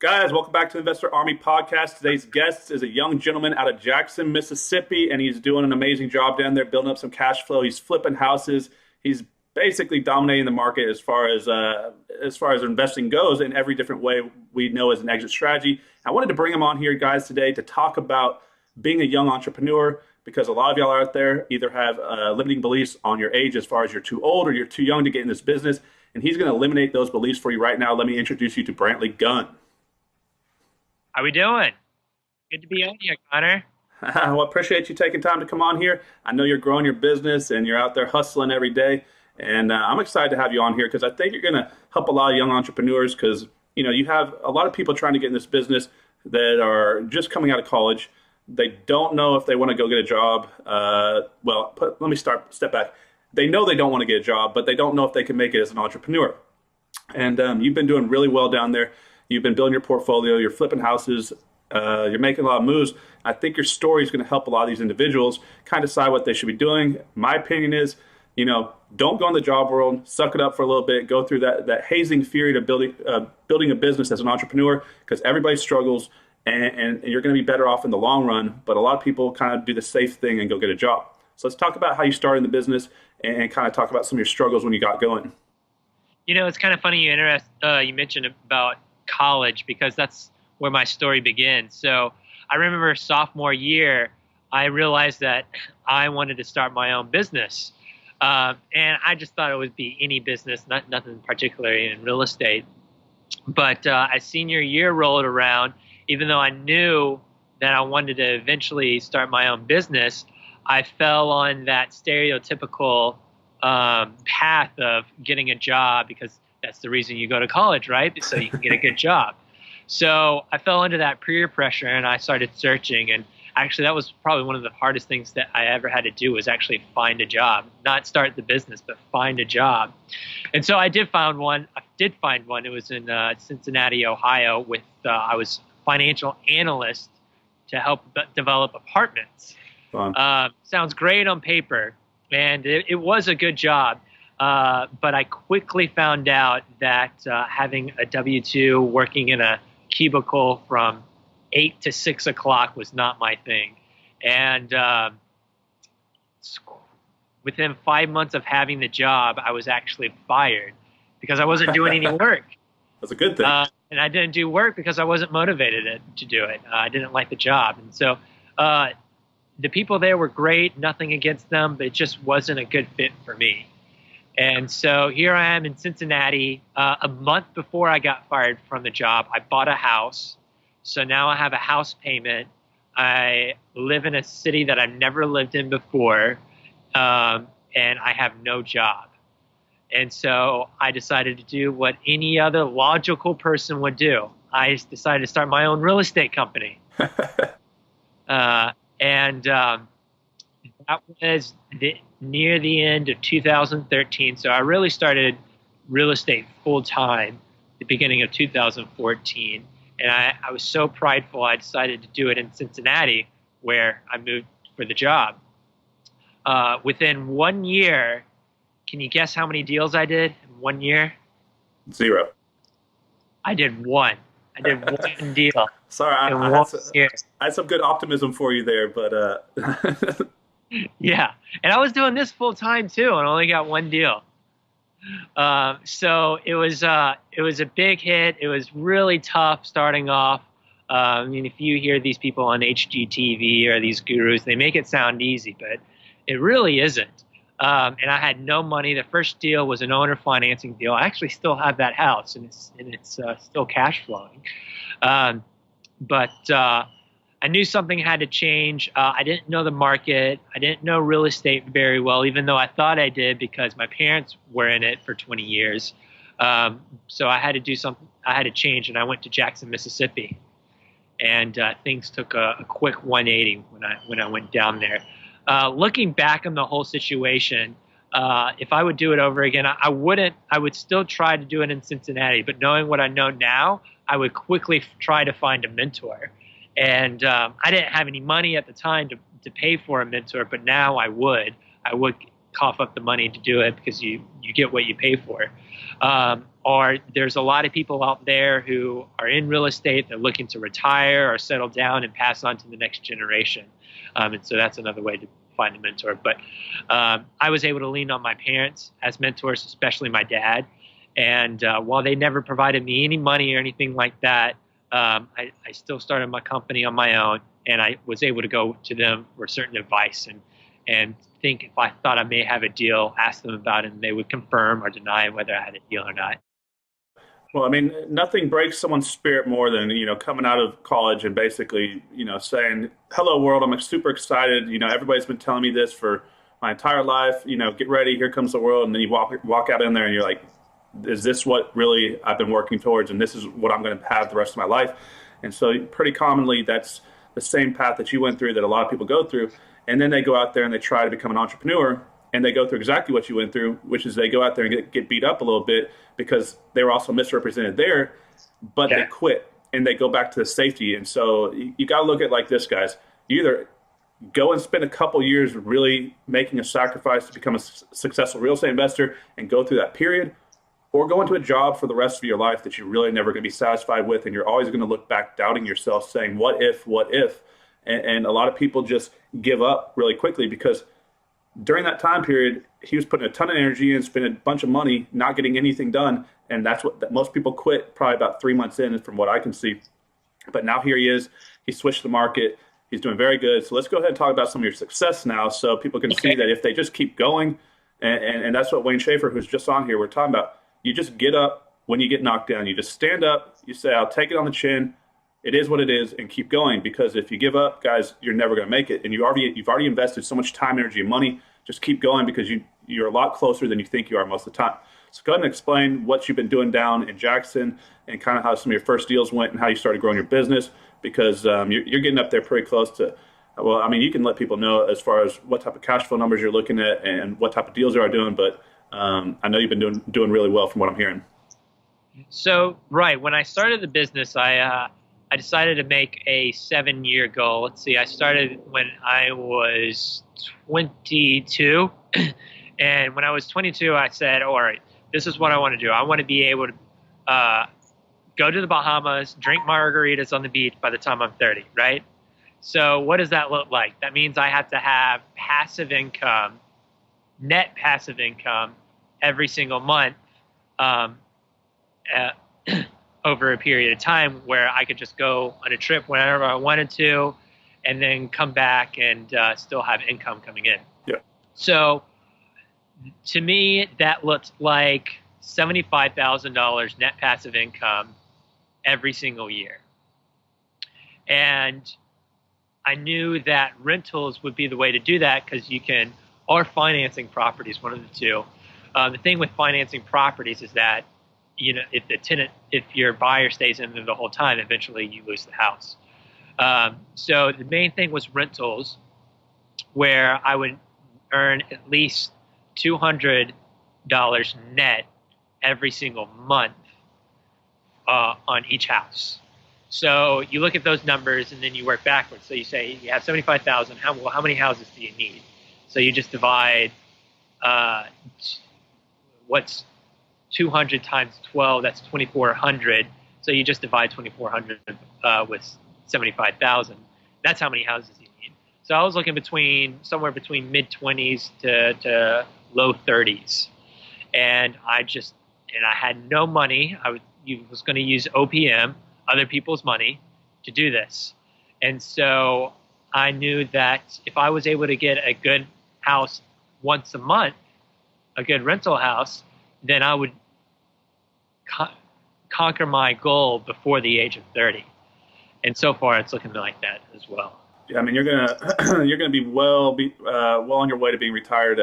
Guys, welcome back to the Investor Army podcast. Today's guest is a young gentleman out of Jackson, Mississippi, and he's doing an amazing job down there building up some cash flow. He's flipping houses. He's basically dominating the market as far as investing goes in every different way we know as an exit strategy. I wanted to bring him on here, guys, today to talk about being a young entrepreneur, because a lot of y'all out there either have limiting beliefs on your age as far as you're too old or you're too young to get in this business, and he's going to eliminate those beliefs for you right now. Let me introduce you to Brantley Gunn. How we doing? Good to be on here, Connor. Well, appreciate you taking time to come on here. I know you're growing your business and you're out there hustling every day. And I'm excited to have you on here because I think you're going to help a lot of young entrepreneurs because, you have a lot of people trying to get in this business that are just coming out of college. They don't know if they want to go get a job. Let me step back. They know they don't want to get a job, but they don't know if they can make it as an entrepreneur. And you've been doing really well down there. You've been building your portfolio, you're flipping houses, you're making a lot of moves. I think your story is going to help a lot of these individuals kind of decide what they should be doing. My opinion is, don't go in the job world, suck it up for a little bit, go through that hazing period of building a business as an entrepreneur, because everybody struggles and you're going to be better off in the long run. But a lot of people kind of do the safe thing and go get a job. So let's talk about how you started in the business and kind of talk about some of your struggles when you got going. It's kind of funny you mentioned about college, because that's where my story begins. So I remember sophomore year, I realized that I wanted to start my own business. And I just thought it would be any business, nothing particularly in real estate. But as senior year rolled around, even though I knew that I wanted to eventually start my own business, I fell on that stereotypical path of getting a job, because that's the reason you go to college, right? So you can get a good job. So I fell into that peer pressure and I started searching. And actually, that was probably one of the hardest things that I ever had to do, was actually find a job, not start the business, but find a job. And so I did find one. It was in Cincinnati, Ohio, I was financial analyst to help develop apartments. Sounds great on paper, and it was a good job. But I quickly found out that having a W-2, working in a cubicle from 8 to 6 o'clock was not my thing. And within 5 months of having the job, I was actually fired because I wasn't doing any work. That's a good thing. And I didn't do work because I wasn't motivated to do it. I didn't like the job. And so the people there were great, nothing against them, but it just wasn't a good fit for me. And so here I am in Cincinnati. A month before I got fired from the job, I bought a house. So now I have a house payment. I live in a city that I've never lived in before, and I have no job. And so I decided to do what any other logical person would do. I decided to start my own real estate company. That was near the end of 2013. So I really started real estate full time the beginning of 2014. And I was so prideful, I decided to do it in Cincinnati, where I moved for the job. Within 1 year, can you guess how many deals I did in 1 year? 0. I did one. I did one deal. Sorry, I had some good optimism for you there, but yeah, and I was doing this full time too, and only got one deal. So it was a big hit. It was really tough starting off. If you hear these people on HGTV or these gurus, they make it sound easy, but it really isn't. And I had no money. The first deal was an owner financing deal. I actually still have that house, and it's still cash flowing. But I knew something had to change. I didn't know the market. I didn't know real estate very well, even though I thought I did because my parents were in it for 20 years. So I had to do something. I had to change, and I went to Jackson, Mississippi, and things took a quick 180 when I went down there. Looking back on the whole situation, if I would do it over again, I wouldn't. I would still try to do it in Cincinnati, but knowing what I know now, I would quickly try to find a mentor. And I didn't have any money at the time to pay for a mentor, but now I would cough up the money to do it because you get what you pay for. Or there's a lot of people out there who are in real estate, they're looking to retire or settle down and pass on to the next generation. And so that's another way to find a mentor. But I was able to lean on my parents as mentors, especially my dad. And while they never provided me any money or anything like that, I still started my company on my own, and I was able to go to them for certain advice and think if I thought I may have a deal, ask them about it, and they would confirm or deny whether I had a deal or not. Well, I mean, nothing breaks someone's spirit more than, coming out of college and basically, saying, hello world, I'm super excited. Everybody's been telling me this for my entire life, get ready, here comes the world. And then you walk out in there and you're like, is this what really I've been working towards? And this is what I'm going to have the rest of my life. And so pretty commonly, that's the same path that you went through that a lot of people go through. And then they go out there and they try to become an entrepreneur, and they go through exactly what you went through, which is they go out there and get beat up a little bit because they were also misrepresented there, but they quit and they go back to the safety. And so you got to look at it like this, guys. You either go and spend a couple years really making a sacrifice to become a successful real estate investor and go through that period, or go into a job for the rest of your life that you're really never going to be satisfied with, and you're always going to look back doubting yourself saying, what if, what if? And a lot of people just give up really quickly because during that time period, he was putting a ton of energy in, spending a bunch of money, not getting anything done. And that's what most people quit probably about 3 months in, from what I can see. But now here he is. He switched the market. He's doing very good. So let's go ahead and talk about some of your success now so people can see that if they just keep going, and that's what Wayne Schaefer, who's just on here, we're talking about. You just get up when you get knocked down. You just stand up. You say, I'll take it on the chin. It is what it is, and keep going. Because if you give up, guys, you're never going to make it. And you've already invested so much time, energy, and money. Just keep going because you're a lot closer than you think you are most of the time. So go ahead and explain what you've been doing down in Jackson and kind of how some of your first deals went and how you started growing your business, because you're getting up there pretty close to, well, I mean, you can let people know as far as what type of cash flow numbers you're looking at and what type of deals you are doing, but I know you've been doing really well from what I'm hearing. So, right, when I started the business, I decided to make a 7-year goal. Let's see, I started when I was 22. And when I was 22, I said, all right, this is what I want to do. I want to be able to go to the Bahamas, drink margaritas on the beach by the time I'm 30, right? So what does that look like? That means I have to have passive income, net passive income, every single month over a period of time where I could just go on a trip whenever I wanted to and then come back and still have income coming in. Yeah. So to me, that looked like $75,000 net passive income every single year. And I knew that rentals would be the way to do that because you can, or financing properties, one of the two. The thing with financing properties is that, if your buyer stays in there the whole time, eventually you lose the house. So the main thing was rentals, where I would earn at least $200 net every single month on each house. So you look at those numbers and then you work backwards. So you say you have 75,000. How many houses do you need? So you just divide what's 200 times 12, that's 2,400. So you just divide 2,400 with 75,000. That's how many houses you need. So I was looking somewhere between mid-20s to low 30s. And I had no money. I was going to use OPM, other people's money, to do this. And so I knew that if I was able to get a good house once a month, a good rental house, then I would conquer my goal before the age of 30. And so far, it's looking like that as well. Yeah, I mean, you're gonna be well on your way to being retired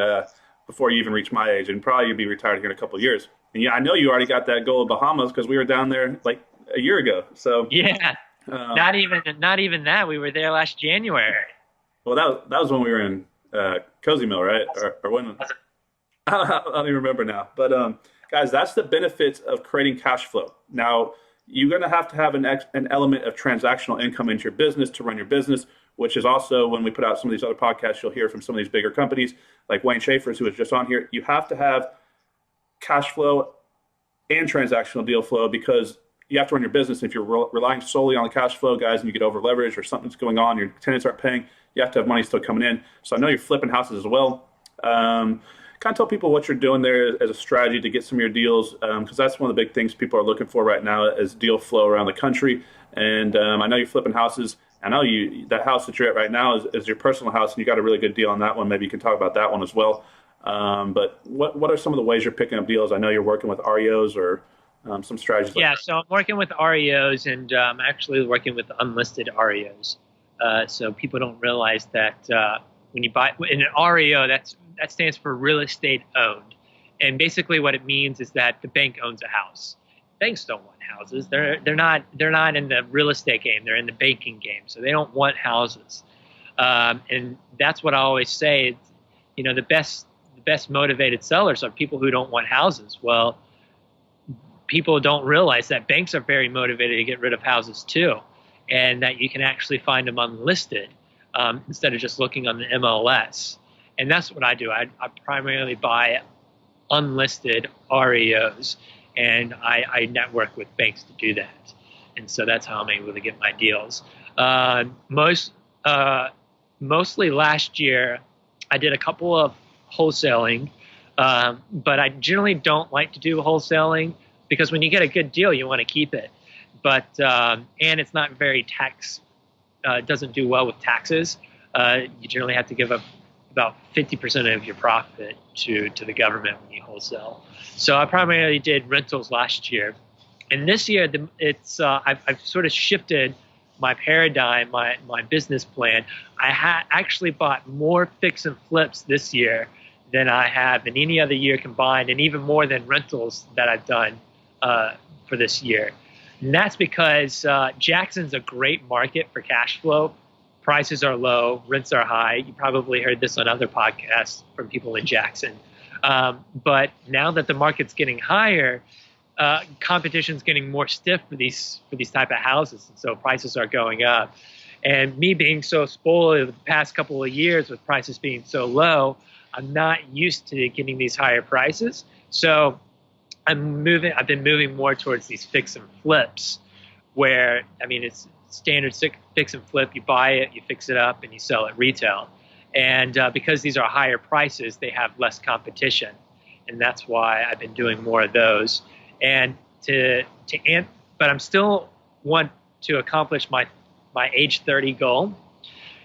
before you even reach my age, and probably you'll be retired here in a couple of years. And yeah, I know you already got that goal of Bahamas because we were down there like a year ago. So yeah, not even that. We were there last January. Well, that was when we were in Cozy Mill, right? Or when? I don't even remember now. But guys, that's the benefits of creating cash flow. Now, you're going to have an element of transactional income into your business to run your business, which is also when we put out some of these other podcasts, you'll hear from some of these bigger companies like Wayne Schaefer's, who was just on here. You have to have cash flow and transactional deal flow because you have to run your business. If you're relying solely on the cash flow, guys, and you get over leveraged or something's going on, your tenants aren't paying, you have to have money still coming in. So I know you're flipping houses as well. Kind of tell people what you're doing there as a strategy to get some of your deals, because that's one of the big things people are looking for right now is deal flow around the country. And I know you're flipping houses. I know that house that you're at right now is your personal house, and you got a really good deal on that one. Maybe you can talk about that one as well. But what are some of the ways you're picking up deals? I know you're working with REOs or some strategies. Yeah, so I'm working with REOs, and I'm actually working with unlisted REOs. So people don't realize that when you buy in an REO, that stands for real estate owned, and basically what it means is that the bank owns a house. Banks don't want houses. They're not in the real estate game. They're in the banking game. So they don't want houses, and that's what I always say. You know, the best motivated sellers are people who don't want houses. Well, people don't realize that banks are very motivated to get rid of houses too, and that you can actually find them unlisted instead of just looking on the MLS. And that's what I do. I primarily buy unlisted REOs, and I network with banks to do that. And so that's how I'm able to get my deals. Mostly last year, I did a couple of wholesaling, but I generally don't like to do wholesaling because when you get a good deal, you want to keep it. But and it's not very doesn't do well with taxes. You generally have to give up about 50% of your profit to the government when you wholesale. So I primarily did rentals last year, and this year I've sort of shifted my paradigm, my business plan. I actually bought more fix and flips this year than I have in any other year combined, and even more than rentals that I've done for this year. And that's because Jackson's a great market for cash flow. Prices are low, rents are high. You probably heard this on other podcasts from people in Jackson. But now that the market's getting higher, competition's getting more stiff for these type of houses, and so prices are going up. And me being so spoiled over the past couple of years with prices being so low, I'm not used to getting these higher prices. So I've been moving more towards these fix and flips, where it's standard fix and flip. You buy it, you fix it up, and you sell it retail. And because these are higher prices, they have less competition, and that's why I've been doing more of those. And but I'm still want to accomplish my age 30 goal.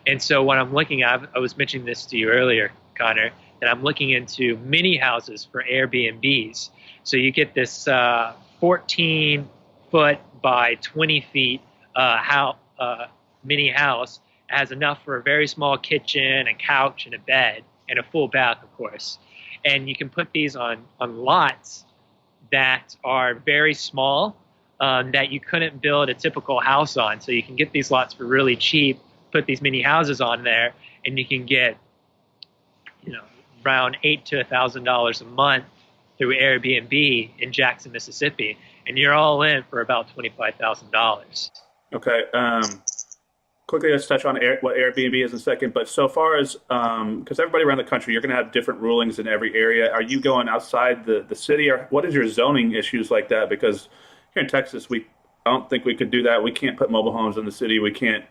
And so what I'm looking at, I was mentioning this to you earlier, Connor, that I'm looking into mini houses for Airbnbs. So you get this 14-foot by 20 feet mini house. It has enough for a very small kitchen, a couch, and a bed, and a full bath, of course. And you can put these on lots that are very small, that you couldn't build a typical house on. So you can get these lots for really cheap, put these mini houses on there, and you can get, around $800 to $1,000 a month through Airbnb in Jackson, Mississippi, and you're all in for about $25,000. Okay. Quickly, let's touch on what Airbnb is in a second. But so far as, because everybody around the country, you're going to have different rulings in every area. Are you going outside the city, or what is your zoning issues like that? Because here in Texas, I don't think we could do that. We can't put mobile homes in the city. We can't.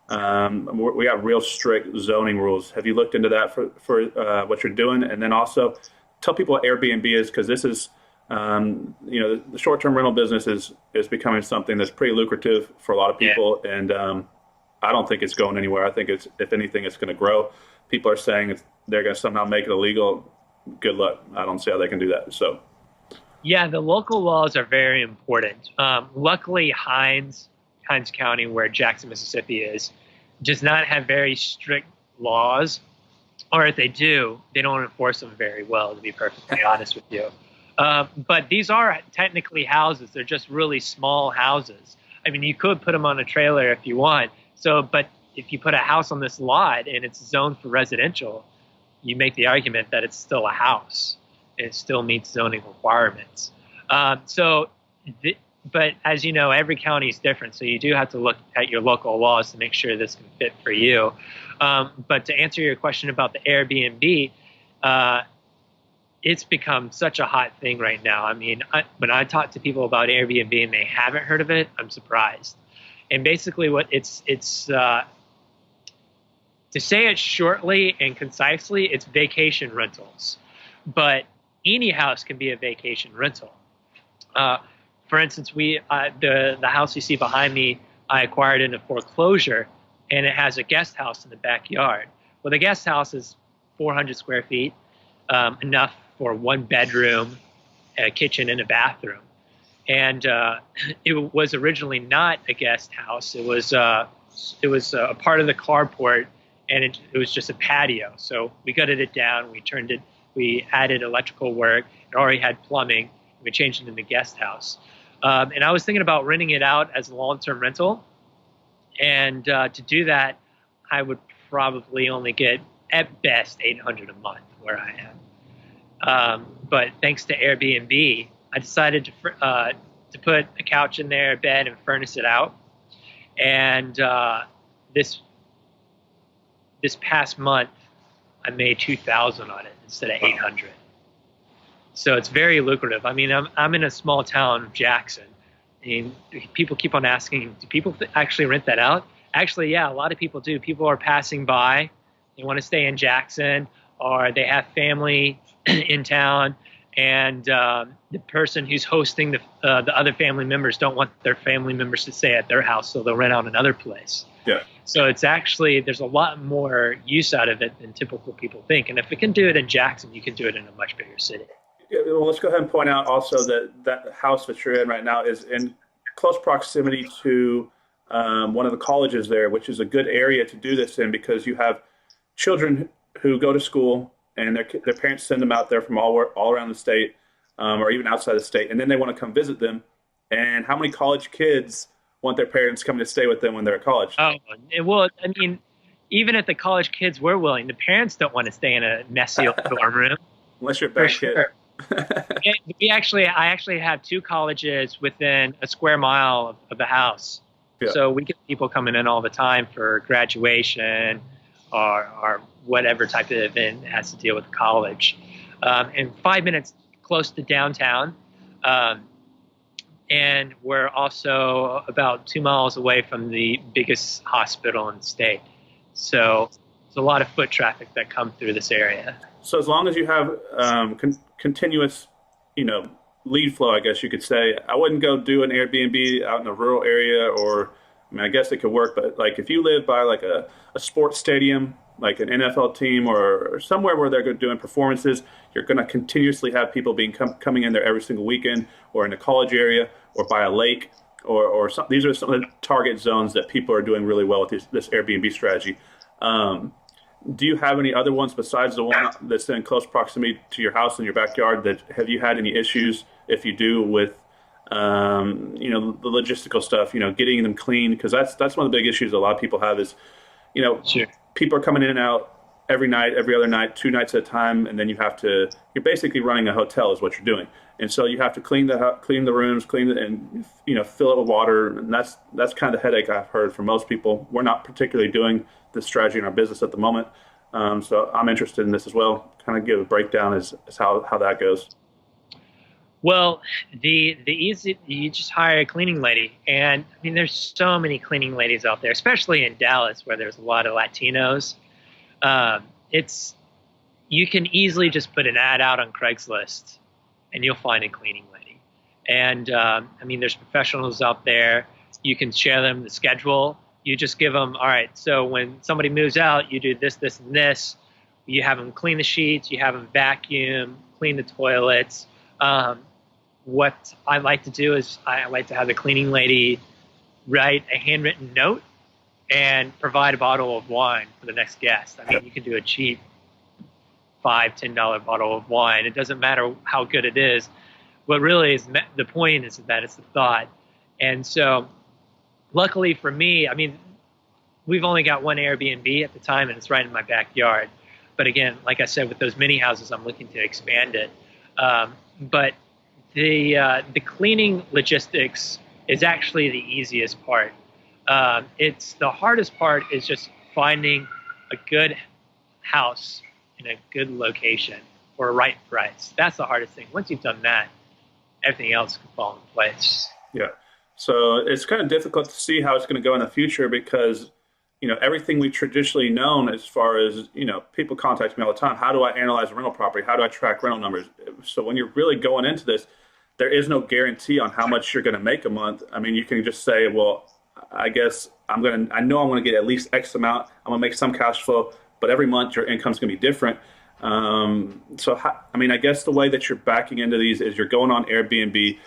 We have real strict zoning rules. Have you looked into that for what you're doing? And then also tell people what Airbnb is, because this is, the short-term rental business is becoming something that's pretty lucrative for a lot of people. Yeah. And I don't think it's going anywhere. I think if anything, it's going to grow. People are saying they're going to somehow make it illegal. Good luck. I don't see how they can do that. So, yeah, the local laws are very important. Luckily, Hinds County, where Jackson, Mississippi is, does not have very strict laws, or if they do, they don't enforce them very well, to be perfectly honest with you. But these are technically houses. They're just really small houses. I mean, you could put them on a trailer if you want. So, but if you put a house on this lot and it's zoned for residential, you make the argument that it's still a house. It still meets zoning requirements. So but as you know, every county is different, so you do have to look at your local laws to make sure this can fit for you. But to answer your question about the Airbnb, it's become such a hot thing right now. I mean, when I talk to people about Airbnb and they haven't heard of it, I'm surprised. And basically, what it's to say it shortly and concisely, it's vacation rentals. But any house can be a vacation rental. For instance, the house you see behind me, I acquired in a foreclosure, and it has a guest house in the backyard. Well, the guest house is 400 square feet, enough for one bedroom, a kitchen, and a bathroom. And it was originally not a guest house. It was a part of the carport, and it was just a patio. So we gutted it down. We added electrical work. It already had plumbing. We changed it into a guest house. And I was thinking about renting it out as a long-term rental. And to do that, I would probably only get at best $800 a month where I am. But thanks to Airbnb, I decided to put a couch in there, a bed, and furnace it out. And this past month, I made $2,000 on it instead of $800. So it's very lucrative. I mean, I'm in a small town, Jackson. I mean, people keep on asking, do people actually rent that out? Actually, yeah, a lot of people do. People are passing by. They want to stay in Jackson, or they have family in town, and the person who's hosting the other family members don't want their family members to stay at their house, so they'll rent out another place. Yeah. So it's actually, there's a lot more use out of it than typical people think. And if it can do it in Jackson, you can do it in a much bigger city. Yeah, well, let's go ahead and point out also that house that you're in right now is in close proximity to one of the colleges there, which is a good area to do this in because you have children who go to school and their parents send them out there from all around the state or even outside the state, and then they want to come visit them. And how many college kids want their parents coming to stay with them when they're at college? Oh, well, I mean, even if the college kids were willing, the parents don't want to stay in a messy old dorm room. Unless you're a bad kid. I actually have two colleges within a square mile of the house. Yeah. So we get people coming in all the time for graduation or whatever type of event has to deal with the college. And 5 minutes close to downtown. And we're also about 2 miles away from the biggest hospital in the state. So there's a lot of foot traffic that come through this area. So as long as you have continuous, lead flow, I guess you could say, I wouldn't go do an Airbnb out in a rural area, or, I mean, I guess it could work, but like if you live by like a sports stadium, like an NFL team or somewhere where they're doing performances, you're going to continuously have people coming in there every single weekend, or in a college area, or by a lake, or some, these are some of the target zones that people are doing really well with this Airbnb strategy. Do you have any other ones besides the one that's in close proximity to your house in your backyard? That have you had any issues, if you do, with the logistical stuff, getting them clean? Because that's one of the big issues a lot of people have is, Sure. People are coming in and out every night, every other night, 2 nights at a time, and then you're basically running a hotel is what you're doing. And so you have to clean the rooms, and fill it with water, and that's kind of the headache I've heard from most people. We're not particularly doing this strategy in our business at the moment, so I'm interested in this as well. Kind of give a breakdown as how that goes. Well, the easy, you just hire a cleaning lady, and I mean, there's so many cleaning ladies out there, especially in Dallas where there's a lot of Latinos. You can easily just put an ad out on Craigslist, and you'll find a cleaning lady. And I mean, there's professionals out there. You can share them the schedule. You just give them, all right, so when somebody moves out, you do this, this, and this. You have them clean the sheets. You have them vacuum, clean the toilets. What I like to do is I like to have the cleaning lady write a handwritten note and provide a bottle of wine for the next guest. I mean, you can do a cheap $5-10 bottle of wine. It doesn't matter how good it is. What really is the point is that it's the thought. And so luckily for me, I mean, we've only got one Airbnb at the time, and it's right in my backyard. But again, like I said, with those mini houses, I'm looking to expand it. But The cleaning logistics is actually the easiest part. It's the hardest part is just finding a good house in a good location for a right price. That's the hardest thing. Once you've done that, everything else can fall in place. Yeah. So it's kind of difficult to see how it's going to go in the future because, everything we've traditionally known as far as, people contact me all the time. How do I analyze a rental property? How do I track rental numbers? So when you're really going into this, there is no guarantee on how much you're going to make a month. I mean, you can just say, well, I guess I know I'm going to get at least X amount. I'm going to make some cash flow, but every month your income's going to be different. I guess the way that you're backing into these is you're going on Airbnb.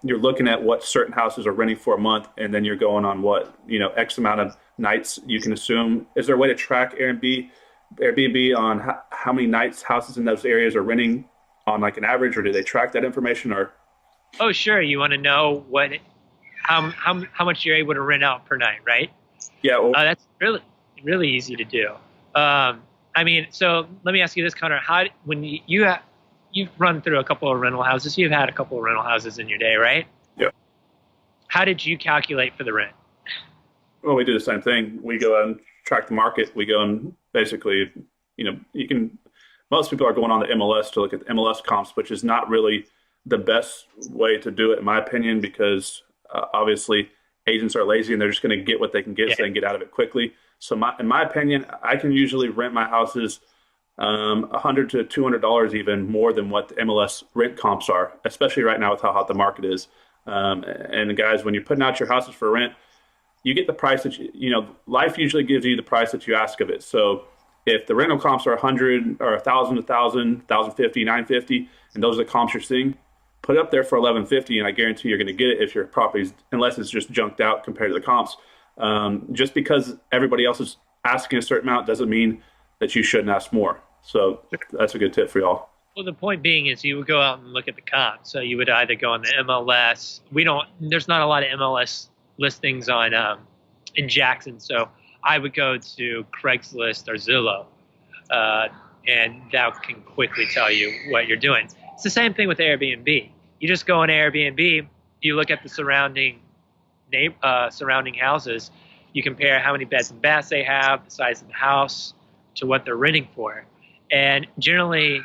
You're looking at what certain houses are renting for a month, and then you're going on what, X amount of nights you can assume. Is there a way to track Airbnb on how many nights houses in those areas are renting on like an average, or do they track that information? Or Oh, sure. You want to know how much you're able to rent out per night, right? yeah, well, That's really easy to do. So let me ask you this, Connor. When you've run through a couple of rental houses, you've had a couple of rental houses in your day, right? yeah. How did you calculate for the rent? Well, we do the same thing. We go and track the market. We go and basically, most people are going on the MLS to look at the MLS comps, which is not really the best way to do it, in my opinion, because obviously agents are lazy and they're just going to get what they can get, so they can get out of it quickly. So in my opinion, I can usually rent my houses $100 to $200 even more than what the MLS rent comps are, especially right now with how hot the market is. And guys, when you're putting out your houses for rent, you get the price that life usually gives you the price that you ask of it. So if the rental comps are 100 or 1,000, 1,050, 950, and those are the comps you're seeing, put it up there for 1150, and I guarantee you're going to get it if your property's, unless it's just junked out compared to the comps. Just because everybody else is asking a certain amount doesn't mean that you shouldn't ask more. So that's a good tip for y'all. Well, the point being is you would go out and look at the comps. So you would either go on the MLS. There's not a lot of MLS listings on in Jackson. So I would go to Craigslist or Zillow, and that can quickly tell you what you're doing. It's the same thing with Airbnb. You just go on Airbnb, you look at the surrounding houses, you compare how many beds and baths they have, the size of the house, to what they're renting for. And generally,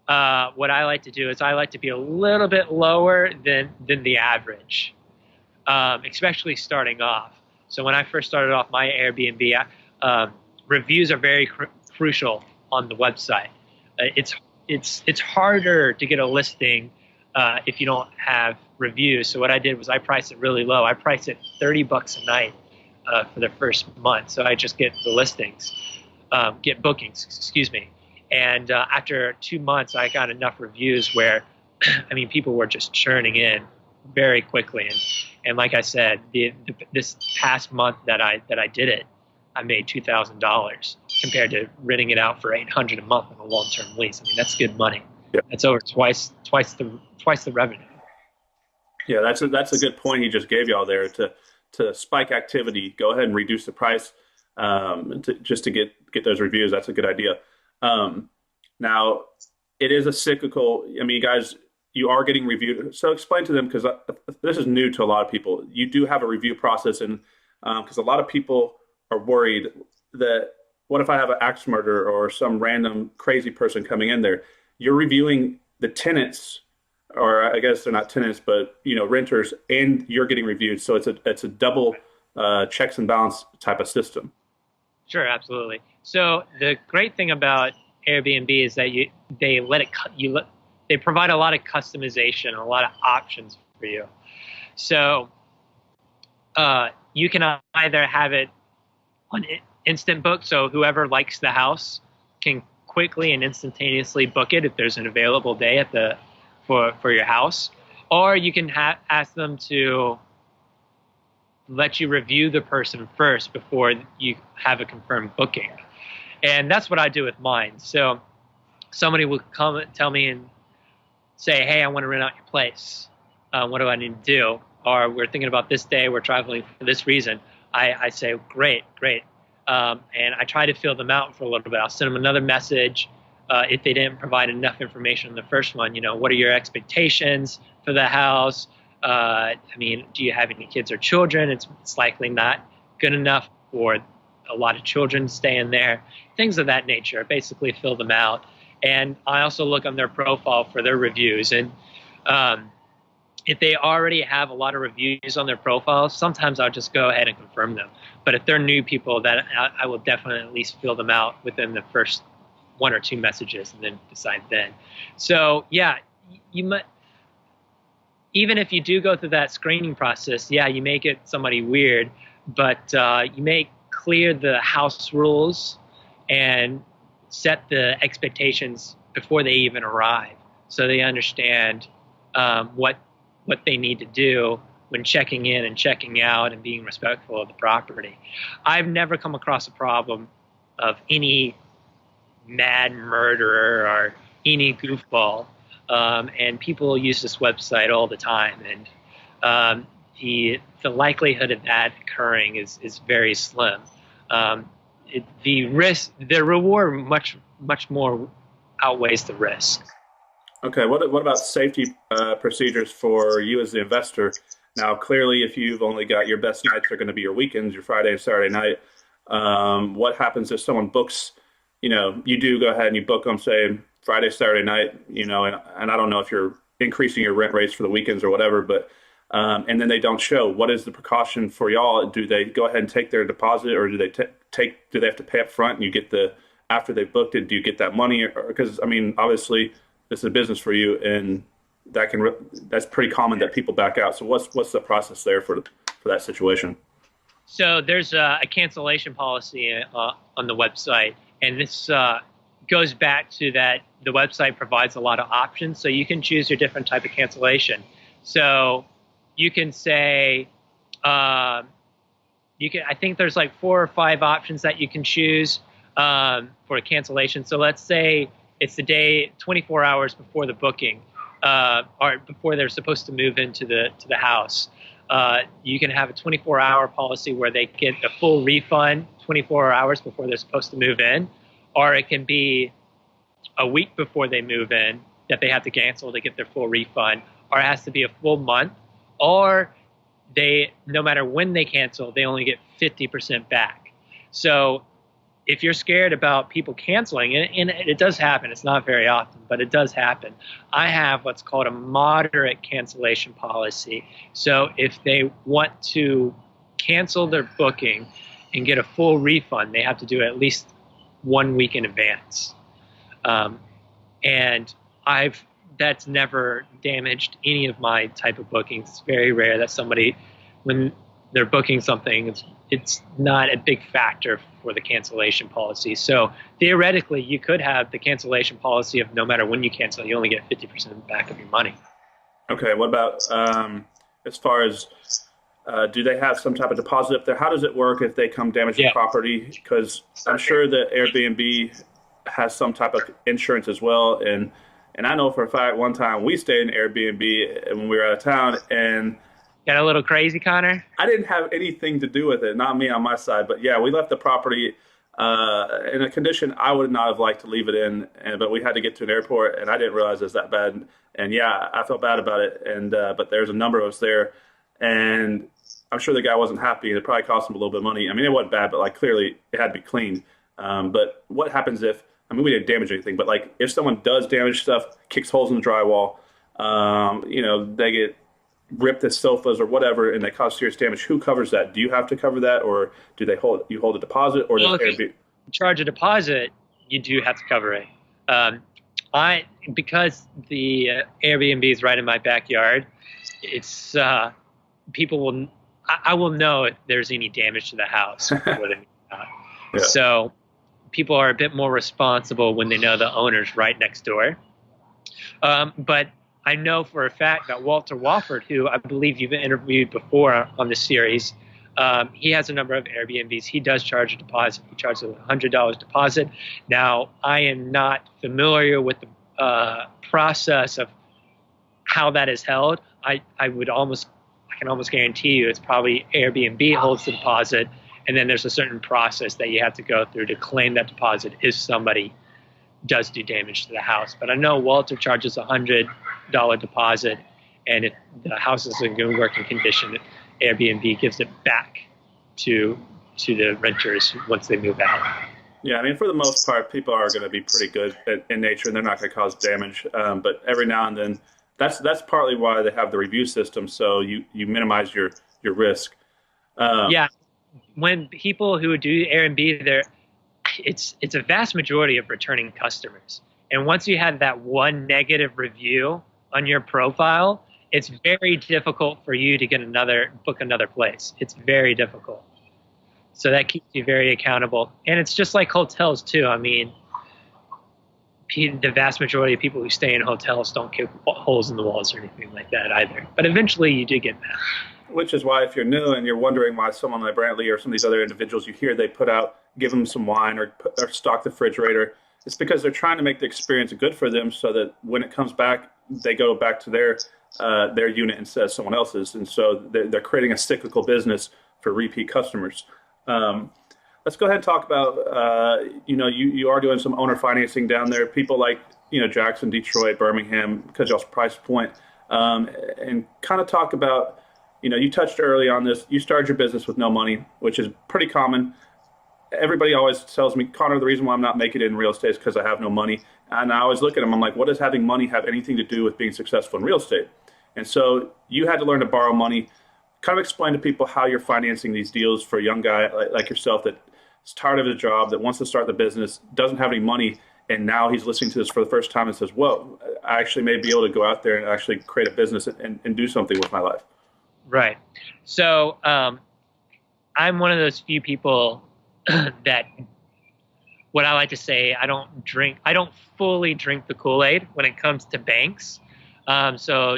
what I like to do is I like to be a little bit lower than the average, especially starting off. So when I first started off my Airbnb, reviews are very crucial on the website. It's harder to get a listing if you don't have reviews. So what I did was I priced it really low. I priced it $30 a night for the first month. So I just get the listings, get bookings, excuse me. And after 2 months, I got enough reviews where, people were just churning in very quickly. And like I said, this past month that I did it, I made $2,000 compared to renting it out for $800 a month on a long-term lease. That's good money. Yeah. That's over twice the revenue. Yeah, that's a good point he just gave y'all there. To spike activity, go ahead and reduce the price just to get those reviews. That's a good idea. Now, it is a cyclical. Guys, you are getting reviewed. So explain to them, because this is new to a lot of people. You do have a review process, and because a lot of people are worried that what if I have an axe murderer or some random crazy person coming in there? You're reviewing the tenants, or I guess they're not tenants, but renters, and you're getting reviewed. So it's a double checks and balance type of system. Sure, absolutely. So the great thing about Airbnb is that they provide a lot of customization, a lot of options for you. So you can either have it on instant book, so whoever likes the house can quickly and instantaneously book it if there's an available day for your house, or you can ask them to let you review the person first before you have a confirmed booking. And that's what I do with mine. So somebody will come and tell me and say, hey, I want to rent out your place. What do I need to do? Or we're thinking about this day, we're traveling for this reason. I say, great. And I try to fill them out for a little bit. I'll send them another message if they didn't provide enough information on the first one. What are your expectations for the house? I mean, do you have any kids or children? It's likely not good enough for a lot of children staying there. Things of that nature. Basically fill them out. And I also look on their profile for their reviews. And if they already have a lot of reviews on their profiles, sometimes I'll just go ahead and confirm them. But if they're new people, that I will definitely at least fill them out within the first one or two messages and then decide then. So yeah, you might, even if you do go through that screening process, yeah, you may get somebody weird, but you may clear the house rules and set the expectations before they even arrive, so they understand what they need to do when checking in and checking out and being respectful of the property. I've never come across a problem of any mad murderer or any goofball, and people use this website all the time, and the likelihood of that occurring is very slim. The reward much more outweighs the risk. Okay, what about safety procedures for you as the investor? Now, clearly, if you've only got your best nights are going to be your weekends, your Friday and Saturday night. What happens if someone books? You do go ahead and you book them, say Friday, Saturday night. And I don't know if you're increasing your rent rates for the weekends or whatever, but and then they don't show. What is the precaution for y'all? Do they go ahead and take their deposit, or do they do they have to pay up front and you get after they booked it? Do you get that money? Because I mean, obviously, this is a business for you, and that's pretty common that people back out. So what's the process there for that situation? So there's a cancellation policy on the website, and this goes back to that the website provides a lot of options, so you can choose your different type of cancellation. So you can say, I think there's like 4 or 5 options that you can choose for a cancellation. So let's say it's the day 24 hours before the booking, or before they're supposed to move into the house. You can have a 24-hour policy where they get a full refund 24 hours before they're supposed to move in, or it can be a week before they move in that they have to cancel to get their full refund, or it has to be a full month, or no matter when they cancel, they only get 50% back. So if you're scared about people canceling, and it does happen, it's not very often, but it does happen. I have what's called a moderate cancellation policy. So if they want to cancel their booking and get a full refund, they have to do it at least 1 week in advance. And that's never damaged any of my type of bookings. It's very rare that somebody, when they're booking something, it's not a big factor for the cancellation policy. So theoretically, you could have the cancellation policy of no matter when you cancel, you only get 50% back of your money. Okay, what about as far as do they have some type of deposit up there? How does it work if they come damage the property? Because I'm sure that Airbnb has some type of insurance as well. And I know for a fact one time we stayed in Airbnb when we were out of town, and got a little crazy, Connor? I didn't have anything to do with it, not me on my side. But yeah, we left the property in a condition I would not have liked to leave it in, but we had to get to an airport, and I didn't realize it was that bad. And yeah, I felt bad about it. And but there's a number of us there, and I'm sure the guy wasn't happy, and it probably cost him a little bit of money. I mean, it wasn't bad, but like clearly it had to be cleaned. But what happens if, I mean, we didn't damage anything, but like if someone does damage stuff, kicks holes in the drywall, they get ripped the sofas or whatever, and they cause serious damage, who covers that? Do you have to cover that, or do they hold a deposit, or well, does if you charge a deposit, you do have to cover it. Because the Airbnb is right in my backyard, it's I will know if there's any damage to the house before they move out. Yeah. So people are a bit more responsible when they know the owner's right next door. But I know for a fact that Walter Wofford, who I believe you've interviewed before on this series, he has a number of Airbnbs. He does charge a deposit. He charges a $100 deposit. Now, I am not familiar with the process of how that is held. I can almost guarantee you it's probably Airbnb holds the deposit, and then there's a certain process that you have to go through to claim that deposit if somebody does do damage to the house. But I know Walter charges $100 deposit, and if the house is in good working condition, Airbnb gives it back to the renters once they move out. Yeah, I mean, for the most part, people are going to be pretty good in nature, and they're not going to cause damage. But every now and then, that's partly why they have the review system, so you minimize your risk. Yeah, when people who do Airbnb, it's a vast majority of returning customers. And once you have that one negative review on your profile, it's very difficult for you to book another place. It's very difficult. So that keeps you very accountable. And it's just like hotels too. I mean, the vast majority of people who stay in hotels don't get holes in the walls or anything like that either. But eventually you do get that. Which is why if you're new and you're wondering why someone like Brantley or some of these other individuals you hear they put out, give them some wine or stock the refrigerator, it's because they're trying to make the experience good for them so that when it comes back, they go back to their unit instead of someone else's. And so they're creating a cyclical business for repeat customers. Let's go ahead and talk about, you are doing some owner financing down there. People like, Jackson, Detroit, Birmingham, because y'all's price point, and kind of talk about, you touched early on this. You started your business with no money, which is pretty common. Everybody always tells me, Connor, the reason why I'm not making it in real estate is because I have no money. And I always look at them, I'm like, what does having money have anything to do with being successful in real estate? And so you had to learn to borrow money. Kind of explain to people how you're financing these deals for a young guy like yourself that's tired of his job, that wants to start the business, doesn't have any money, and now he's listening to this for the first time and says, whoa, I actually may be able to go out there and actually create a business and do something with my life. Right. So I'm one of those few people that, what I like to say, I don't fully drink the Kool-Aid when it comes to banks. So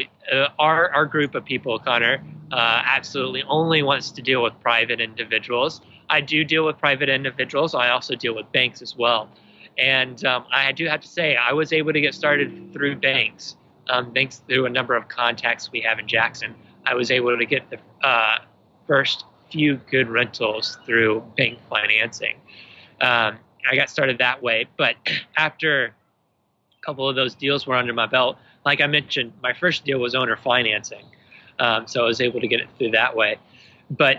our group of people, Connor, absolutely only wants to deal with private individuals. I do deal with private individuals. I also deal with banks as well. And I do have to say, I was able to get started through banks, thanks to a number of contacts we have in Jackson. I was able to get the first few good rentals through bank financing. I got started that way, but after a couple of those deals were under my belt, like I mentioned, my first deal was owner financing. So I was able to get it through that way. But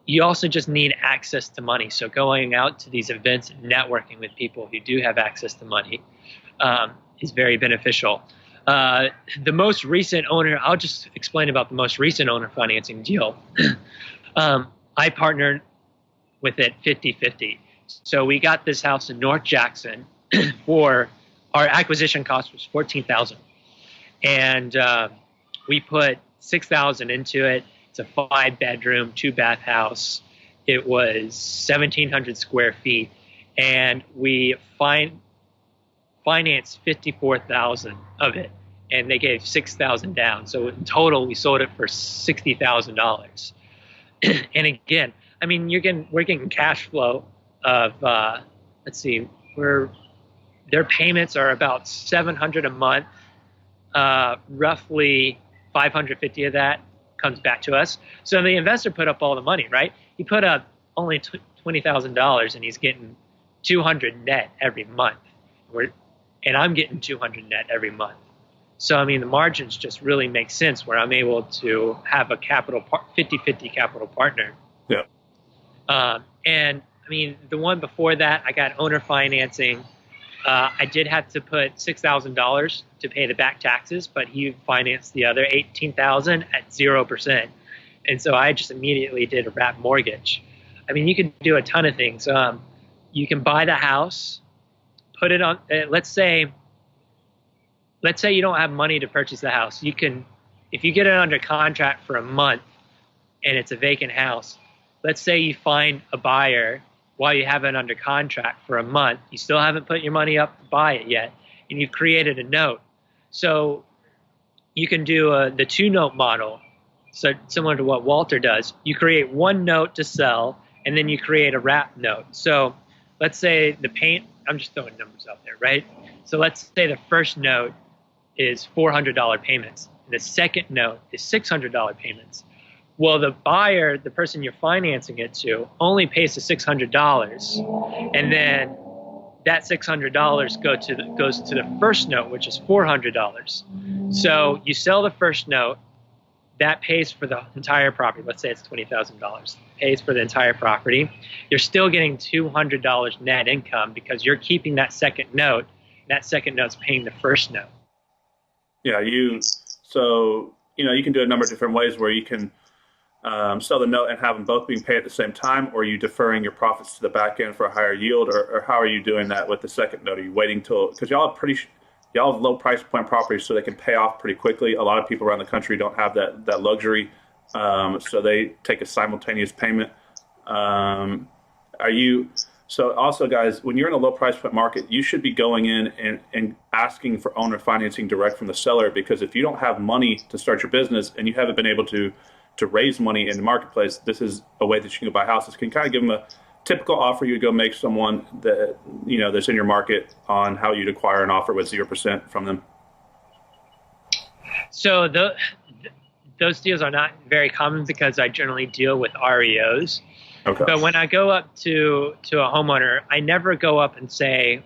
you also just need access to money. So going out to these events and networking with people who do have access to money is very beneficial. The most recent owner, I'll just explain about the most recent owner financing deal. I partnered with it 50-50. So we got this house in North Jackson for our acquisition cost was $14,000. And we put $6,000 into it. It's a 5-bedroom, 2-bath house. It was 1,700 square feet. And we financed $54,000 of it. And they gave $6,000 down. So in total, we sold it for $60,000. And again, I mean, we're getting cash flow of, let's see, their payments are about $700 a month. Roughly 550 of that comes back to us. So the investor put up all the money, right? He put up only $20,000 and he's getting $200 net every month. And I'm getting $200 net every month. So, I mean, the margins just really make sense where I'm able to have a 50-50 capital partner. Yeah. And I mean, the one before that, I got owner financing. I did have to put $6,000 to pay the back taxes, but he financed the other $18,000 at 0%. And so I just immediately did a wrap mortgage. I mean, you can do a ton of things. You can buy the house, put it on, let's say you don't have money to purchase the house. You can, if you get it under contract for a month and it's a vacant house, let's say you find a buyer while you have it under contract for a month, you still haven't put your money up to buy it yet, and you've created a note. So you can do the 2-note model, so similar to what Walter does. You create one note to sell, and then you create a wrap note. So let's say I'm just throwing numbers out there, right? So let's say the first note is $400 payments. And the second note is $600 payments. Well, the buyer, the person you're financing it to, only pays the $600, and then that $600 goes to the first note, which is $400. So you sell the first note, that pays for the entire property. Let's say it's $20,000. Pays for the entire property. You're still getting $200 net income because you're keeping that second note. That second note's paying the first note. Yeah, you can do a number of different ways where you can sell the note and have them both being paid at the same time, or are you deferring your profits to the back end for a higher yield, or how are you doing that with the second note? Are you waiting till, because y'all have low price point properties so they can pay off pretty quickly. A lot of people around the country don't have that luxury, so they take a simultaneous payment. So also, guys, when you're in a low price point market, you should be going in and asking for owner financing direct from the seller, because if you don't have money to start your business and you haven't been able to raise money in the marketplace, this is a way that you can buy houses. Can kind of give them a typical offer you would go make someone that, that's in your market on how you'd acquire an offer with 0% from them. So those deals are not very common because I generally deal with REOs. Okay. But when I go up to a homeowner, I never go up and say,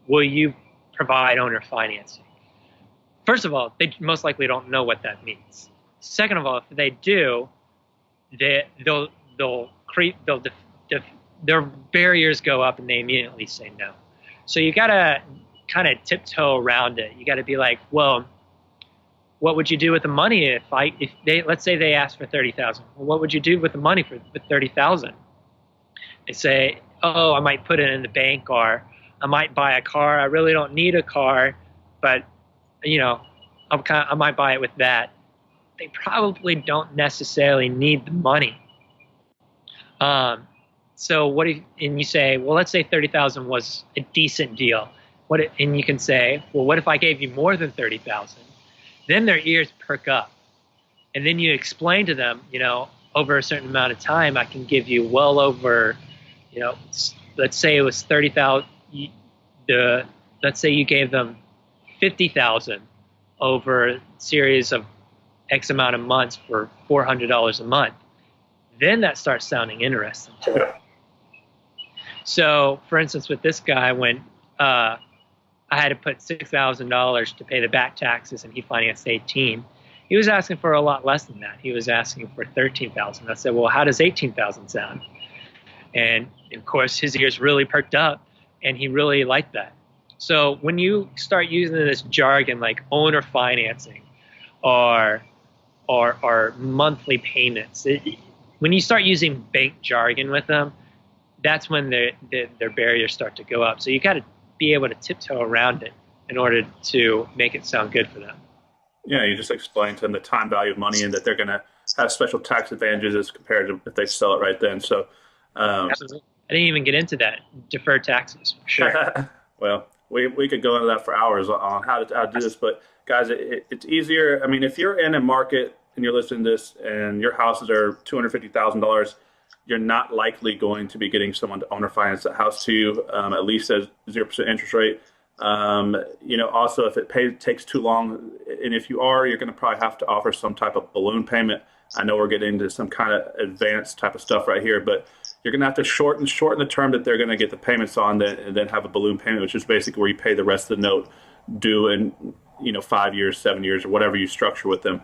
will you provide owner financing? First of all, they most likely don't know what that means. Second of all, if they do, their barriers go up and they immediately say no. So you gotta kind of tiptoe around it. You gotta be like, well, what would you do with the money if they, let's say they ask for $30,000? Well, what would you do with the money for $30,000? They say, oh, I might put it in the bank, or I might buy a car. I really don't need a car, but I might buy it with that. They probably don't necessarily need the money. So what if, and you say, well, let's say 30,000 was a decent deal. And you can say, well, what if I gave you more than 30,000? Then their ears perk up. And then you explain to them, over a certain amount of time, I can give you well over, let's say it was 30,000. Let's say you gave them 50,000 over a series of X amount of months for $400 a month. Then that starts sounding interesting to me. So, for instance, with this guy, when I had to put $6,000 to pay the back taxes and he financed 18, he was asking for a lot less than that. He was asking for 13,000. I said, well, how does 18,000 sound? And of course, his ears really perked up and he really liked that. So when you start using this jargon like owner financing or monthly payments, when you start using bank jargon with them, that's when their barriers start to go up. So you got to be able to tiptoe around it in order to make it sound good for them. Yeah, you just explain to them the time value of money and that they're going to have special tax advantages as compared to if they sell it right then. So, absolutely. I didn't even get into that. Deferred taxes, for sure. Well, we could go into that for hours on how to do this, but guys, it's easier. I mean, if you're in a market and you're listening to this and your houses are $250,000, you're not likely going to be getting someone to owner finance that house to you, at least at 0% interest rate. Also, if it takes too long, and if you are, you're going to probably have to offer some type of balloon payment. I know we're getting into some kind of advanced type of stuff right here, but you're going to have to shorten the term that they're going to get the payments on, and then have a balloon payment, which is basically where you pay the rest of the note due in 5 years, 7 years, or whatever you structure with them.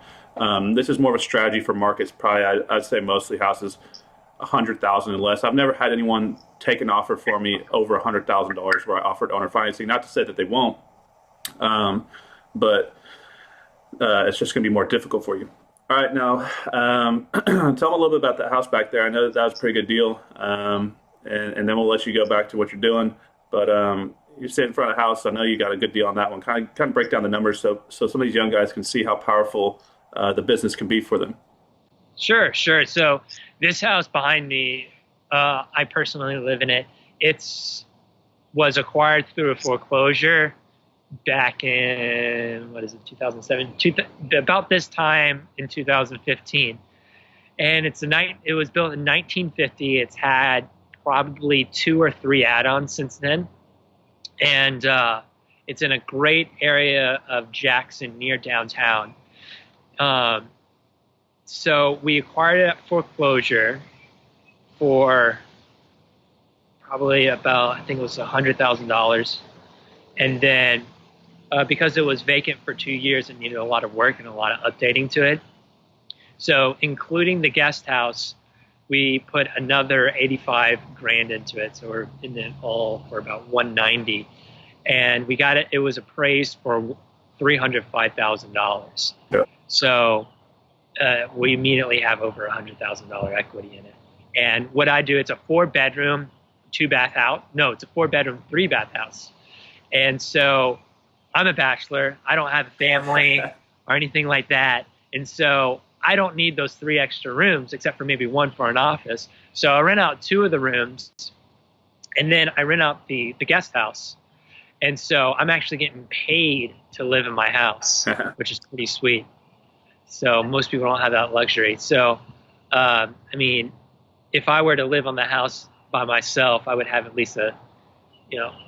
This is more of a strategy for markets. Probably, I'd say mostly houses 100,000 and less. I've never had anyone take an offer for me over $100,000 where I offered owner financing. Not to say that they won't, but it's just going to be more difficult for you. All right, now tell them a little bit about that house back there. I know that was a pretty good deal, and then we'll let you go back to what you're doing. But you sit in front of the house. I know you got a good deal on that one. Kind of break down the numbers so some of these young guys can see how powerful the business can be for them. Sure. So this house behind me, I personally live in it. It was acquired through a foreclosure back in, 2007? About this time in 2015. And it was built in 1950. It's had probably 2 or 3 add-ons since then. And it's in a great area of Jackson near downtown. So we acquired it at foreclosure for probably about, I think it was $100,000. And then because it was vacant for 2 years and needed a lot of work and a lot of updating to it. So including the guest house, we put another 85 grand into it. So we're in it all for about 190. And we got it, it was appraised for $305,000. Yeah. So we immediately have over $100,000 equity in it. And what I do, it's a 4-bedroom, 2-bath house. No, it's a 4-bedroom, 3-bath house. And so I'm a bachelor. I don't have a family or anything like that. And so I don't need those 3 extra rooms, except for maybe 1 for an office. So I rent out 2 of the rooms, and then I rent out the guest house. And so I'm actually getting paid to live in my house, which is pretty sweet. So most people don't have that luxury. So, I mean, if I were to live on the house by myself, I would have at least a,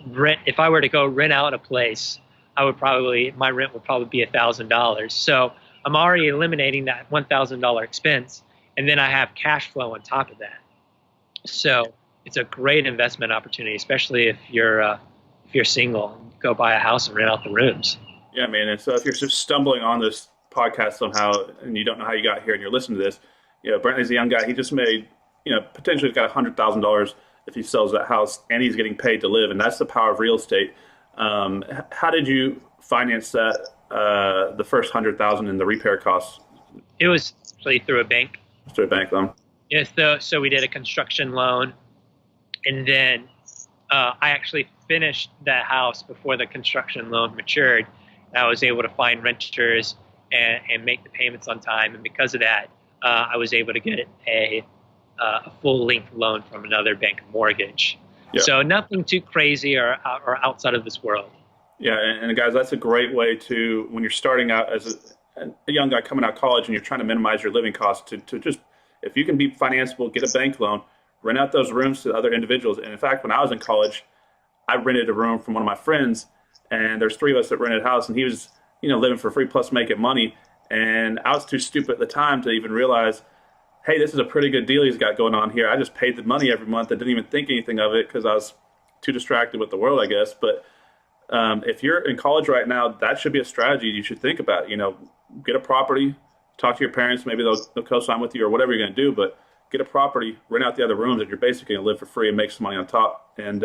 rent. If I were to go rent out a place, my rent would probably be $1,000. So I'm already eliminating that $1,000 expense, and then I have cash flow on top of that. So it's a great investment opportunity, especially if you're single and go buy a house and rent out the rooms. Yeah, man. And so if you're just stumbling on this podcast somehow and you don't know how you got here and you're listening to this, Brantley's a young guy. He just made, potentially got $100,000 if he sells that house, and he's getting paid to live. And that's the power of real estate. How did you finance that, the first $100,000 in the repair costs? It was actually through a bank. Through a bank loan? Yes. So we did a construction loan, and then I actually finished that house before the construction loan matured. I was able to find renters and make the payments on time. And because of that, I was able to get a full-length loan from another bank mortgage. Yeah. So nothing too crazy or outside of this world. Yeah, and guys, that's a great way to, when you're starting out as a young guy coming out of college and you're trying to minimize your living costs, to just, if you can be financeable, get a bank loan, rent out those rooms to other individuals. And in fact, when I was in college, I rented a room from one of my friends, and there's 3 of us that rented a house, and he was, living for free plus making money. And I was too stupid at the time to even realize, hey, this is a pretty good deal he's got going on here. I just paid the money every month. I didn't even think anything of it because I was too distracted with the world, I guess. But if you're in college right now, that should be a strategy you should think about. Get a property, talk to your parents. Maybe they'll co-sign with you or whatever you're going to do. But get a property, rent out the other rooms, and you're basically going to live for free and make some money on top. And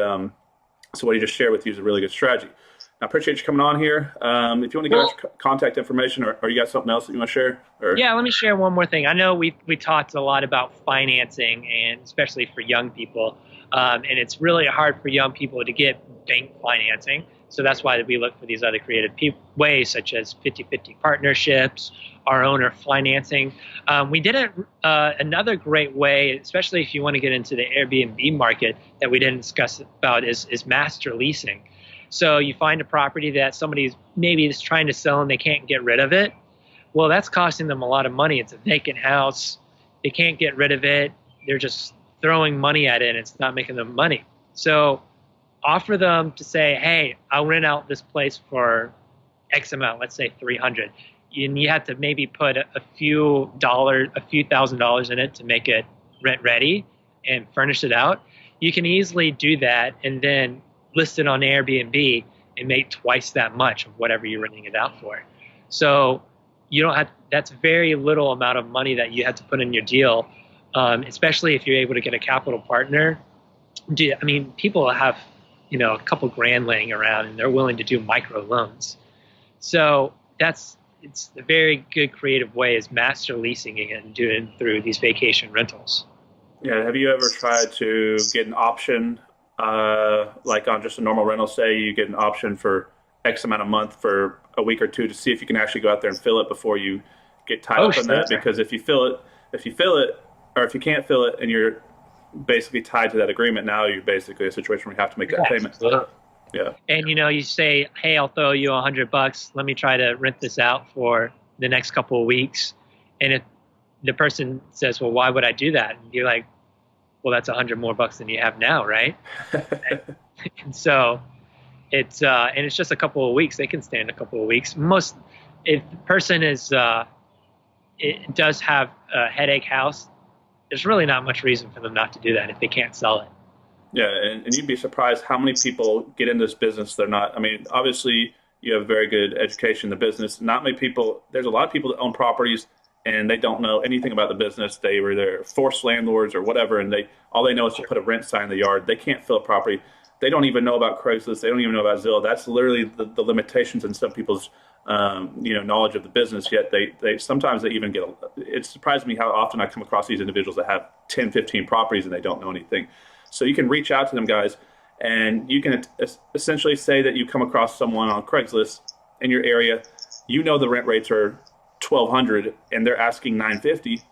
so what he just shared with you is a really good strategy. I appreciate you coming on here. If you want to give us your contact information, or you got something else that you want to share? Yeah, let me share one more thing. I know we talked a lot about financing, and especially for young people. And it's really hard for young people to get bank financing. So that's why we look for these other creative ways, such as 50-50 partnerships, our owner financing. We did another great way, especially if you want to get into the Airbnb market that we didn't discuss about, is master leasing. So you find a property that somebody's maybe is trying to sell and they can't get rid of it. Well, that's costing them a lot of money. It's a vacant house. They can't get rid of it. They're just throwing money at it, and it's not making them money. So offer them to say, hey, I'll rent out this place for X amount, let's say 300. And you have to maybe put a few $1,000s in it to make it rent ready and furnish it out. You can easily do that and then list it on Airbnb and make twice that much of whatever you're renting it out for. So you don't have, that's very little amount of money that you have to put in your deal, especially if you're able to get a capital partner. I mean, people have, a couple grand laying around and they're willing to do micro loans. So it's a very good creative way is master leasing it and doing through these vacation rentals. Yeah. Have you ever tried to get an option, like on just a normal rental? Say you get an option for X amount a month for a week or two to see if you can actually go out there and fill it before you get tied up in that. Because if you fill it, or if you can't fill it and you're basically tied to that agreement, now you're basically in a situation where you have to make that payment. Yeah. And you say, hey, I'll throw you $100. Let me try to rent this out for the next couple of weeks. And if the person says, well, why would I do that? And you're like, well, that's $100 more than you have now, right? And so it's just a couple of weeks. They can stand a couple of weeks. If the person it does have a headache house, there's really not much reason for them not to do that if they can't sell it. Yeah, and you'd be surprised how many people get into this business. They're not, I mean, obviously you have very good education in the business. Not many people, there's a lot of people that own properties and they don't know anything about the business. They were their forced landlords or whatever, and they all they know is to put a rent sign in the yard. They can't fill a property. They don't even know about Craigslist. They don't even know about Zillow. That's literally the limitations in some people's knowledge of the business. Yet they sometimes they even get. It surprises me how often I come across these individuals that have 10, 15 properties and they don't know anything. So you can reach out to them, guys, and you can essentially say that you come across someone on Craigslist in your area. You know the rent rates are 1,200 and they're asking 950.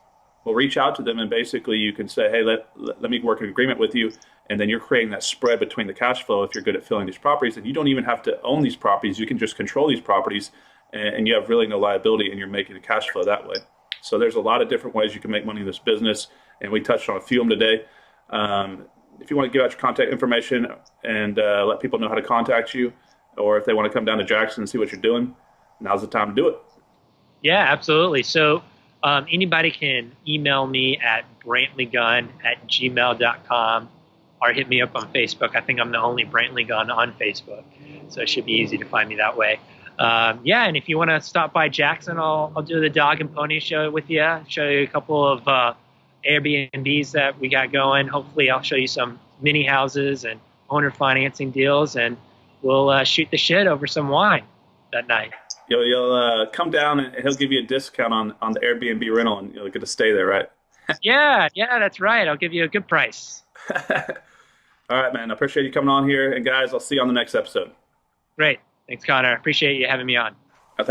Well, reach out to them and basically you can say, hey, let me work an agreement with you. And then you're creating that spread between the cash flow if you're good at filling these properties. And you don't even have to own these properties. You can just control these properties and you have really no liability and you're making the cash flow that way. So there's a lot of different ways you can make money in this business. And we touched on a few of them today. If you want to give out your contact information and let people know how to contact you, or if they want to come down to Jackson and see what you're doing, now's the time to do it. Yeah, absolutely. So anybody can email me at brantleygunn@gmail.com or hit me up on Facebook. I think I'm the only Brantley Gunn on Facebook, so it should be easy to find me that way. Yeah, and if you want to stop by Jackson, I'll do the dog and pony show with you, show you a couple of Airbnbs that we got going. Hopefully I'll show you some mini houses and owner financing deals, and we'll shoot the shit over some wine that night. You'll come down and he'll give you a discount on the Airbnb rental and you'll get to stay there, right? Yeah, that's right. I'll give you a good price. All right, man. I appreciate you coming on here. And guys, I'll see you on the next episode. Great. Thanks, Connor. Appreciate you having me on. Thanks.